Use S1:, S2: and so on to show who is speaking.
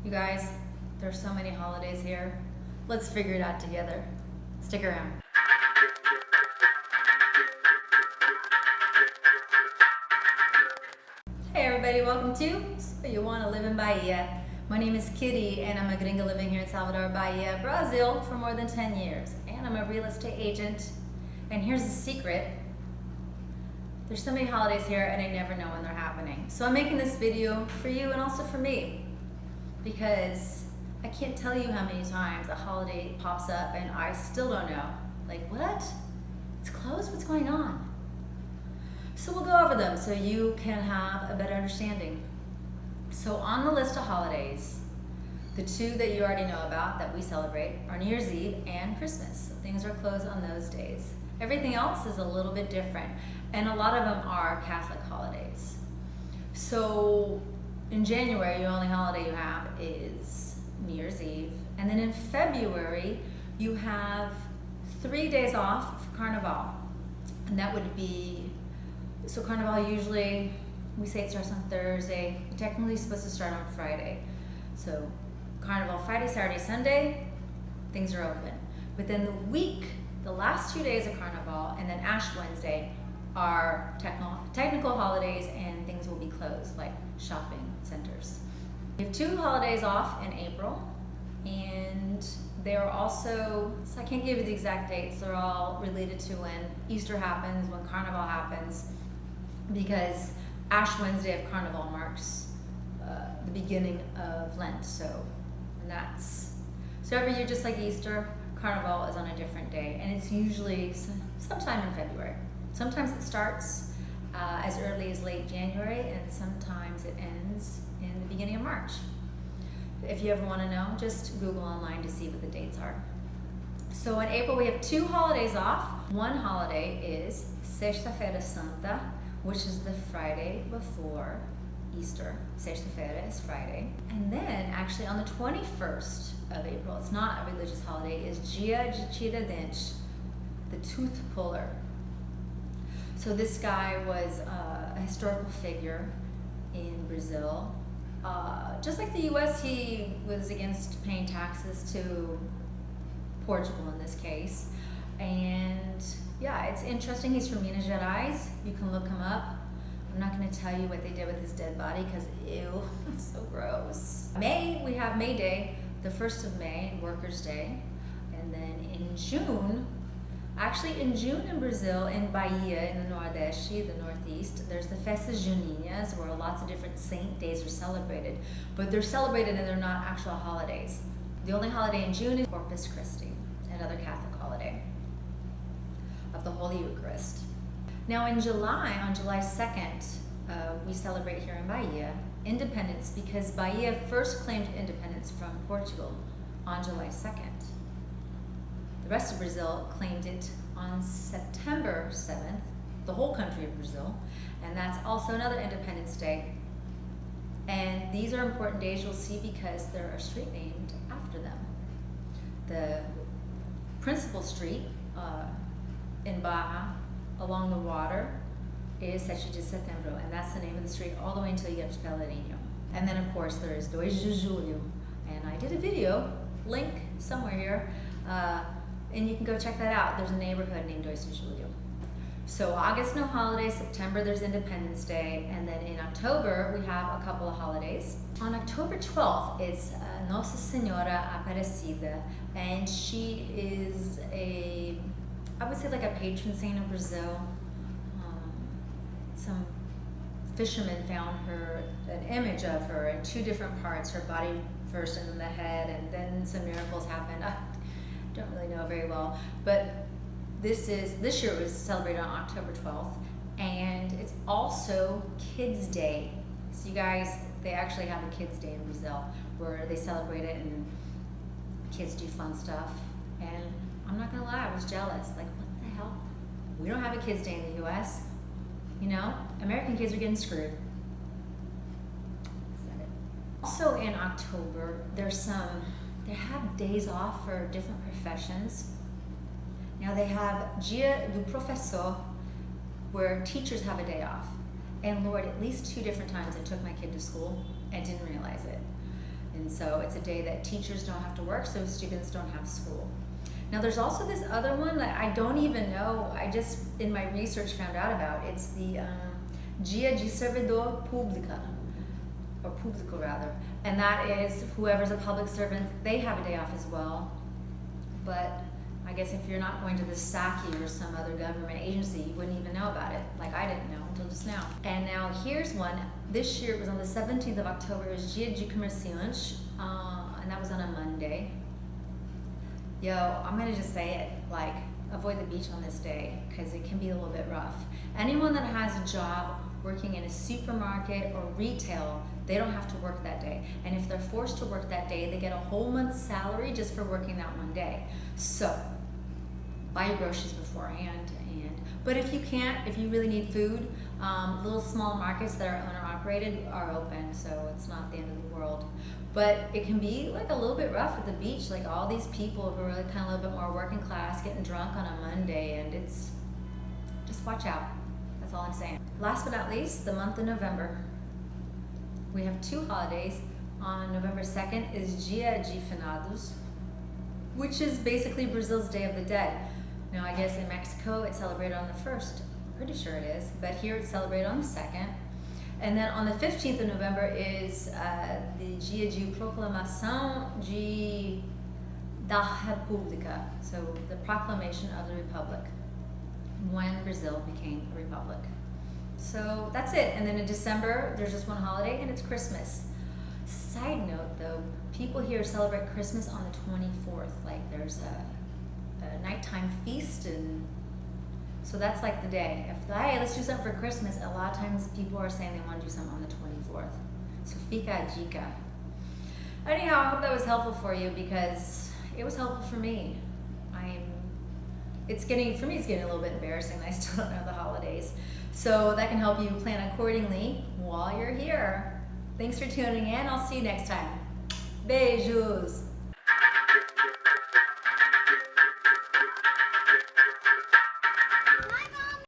S1: You guys, there's so many holidays here. Let's figure it out together. Stick around. Hey everybody, welcome to So You Want to Live in Bahia. My name is Kitty and I'm a gringa living here in Salvador, Bahia, Brazil for more than 10 years. And I'm a real estate agent. And here's the secret. There's so many holidays here and I never know when they're happening. So I'm making this video for you and also for me, because I can't tell you how many times a holiday pops up and I still don't know. Like, what? It's closed? What's going on? So we'll go over them so you can have a better understanding. So on the list of holidays, the two that you already know about that we celebrate are New Year's Eve and Christmas. So things are closed on those days. Everything else is a little bit different, and a lot of them are Catholic holidays. So in January, the only holiday you have is New Year's Eve. And then in February, you have 3 days off for Carnival. And that would be, so Carnival usually, we say it starts on Thursday. Technically it's supposed to start on Friday. So Carnival Friday, Saturday, Sunday, things are open. But then the week, the last 2 days of Carnival and then Ash Wednesday are technical holidays and things will be closed, like shopping centers. We have 2 holidays off in April, and they're also, so I can't give you the exact dates, they're all related to when Easter happens, when Carnival happens, because Ash Wednesday of Carnival marks the beginning of Lent, so every year, just like Easter, Carnival is on a different day, and it's usually sometime in February. Sometimes it starts as early as late January, and sometimes it ends in the beginning of March. If you ever want to know, just Google online to see what the dates are. So in April, we have 2 holidays off. One holiday is Sexta-feira Santa, which is the Friday before Easter. Sexta-feira is Friday. And then, actually, on the 21st of April, it's not a religious holiday, is Dia de Tiradentes, the tooth puller. So this guy was a historical figure in Brazil. Just like the US, he was against paying taxes to Portugal in this case. And yeah, it's interesting. He's from Minas Gerais. You can look him up. I'm not going to tell you what they did with his dead body because ew, it's so gross. May, we have May Day, the 1st of May, Workers' Day. And then in June, actually in June in Brazil, in Bahia, in the Nordeste, the Northeast, there's the Festas Juninas, where lots of different saint days are celebrated. But they're celebrated and they're not actual holidays. The only holiday in June is Corpus Christi, another Catholic holiday of the Holy Eucharist. Now in July, on July 2nd, we celebrate here in Bahia independence, because Bahia first claimed independence from Portugal on July 2nd. The rest of Brazil claimed it on September 7th, the whole country of Brazil, and that's also another Independence Day. And these are important days you'll see because they're a street named after them. The principal street in Bahia, along the water, is 7 de Setembro, and that's the name of the street all the way until you get to Pelourinho. And then of course there is Dois de Julho, and I did a video, link somewhere here, and you can go check that out. There's a neighborhood named Dois de Julho. So August, no holidays. September, there's Independence Day. And then in October, we have a couple of holidays. On October 12th, it's Nossa Senhora Aparecida. And she is I would say like a patron saint of Brazil. Some fishermen found an image of her in 2 different parts, her body first and then the head, and then some miracles happened. I don't really know very well, but this year it was celebrated on October 12th, and it's also Kids Day. So you guys, they actually have a Kids Day in Brazil where they celebrate it and kids do fun stuff. And I'm not gonna lie, I was jealous. Like, what the hell? We don't have a Kids Day in the US. You know, American kids are getting screwed. Also in October, they have days off for different professions. Now they have Dia do Professor, where teachers have a day off. And Lord, at least 2 different times I took my kid to school and didn't realize it. And so it's a day that teachers don't have to work, so students don't have school. Now there's also this other one that I don't even know, I just in my research found out about. It's the Dia de Servidor Pública, or Público rather. And that is whoever's a public servant, they have a day off as well. But I guess if you're not going to the SACI or some other government agency, you wouldn't even know about it. Like I didn't know until just now. And now here's one. This year it was on the 17th of October. It was Dia de Comerciante, and that was on a Monday. Yo, I'm gonna just say it, like, avoid the beach on this day, because it can be a little bit rough. Anyone that has a job working in a supermarket or retail, they don't have to work that day. And if they're forced to work that day, they get a whole month's salary just for working that one day. So, buy your groceries beforehand. But if you can't, if you really need food, little small markets that are owner-operated are open, so it's not the end of the world. But it can be like a little bit rough at the beach, like all these people who are really kind of a little bit more working class getting drunk on a Monday, and it's, just watch out. That's all I'm saying. Last but not least, the month of November. We have two holidays. On November 2nd is Dia de Finados, which is basically Brazil's Day of the Dead. Now I guess in Mexico it's celebrated on the 1st, pretty sure it is, but here it's celebrated on the 2nd. And then on the 15th of November is the Dia de Proclamação da República, so the proclamation of the Republic, when Brazil became a republic. So that's it. And then in December, there's just one holiday, and it's Christmas. Side note though, people here celebrate Christmas on the 24th. Like there's a nighttime feast, and so that's like the day. If, hey, let's do something for Christmas, a lot of times people are saying they want to do something on the 24th. So fica a dica. Anyhow, I hope that was helpful for you, because it was helpful for me. For me, it's getting a little bit embarrassing that I still don't know the holidays. So that can help you plan accordingly while you're here. Thanks for tuning in. I'll see you next time. Beijos.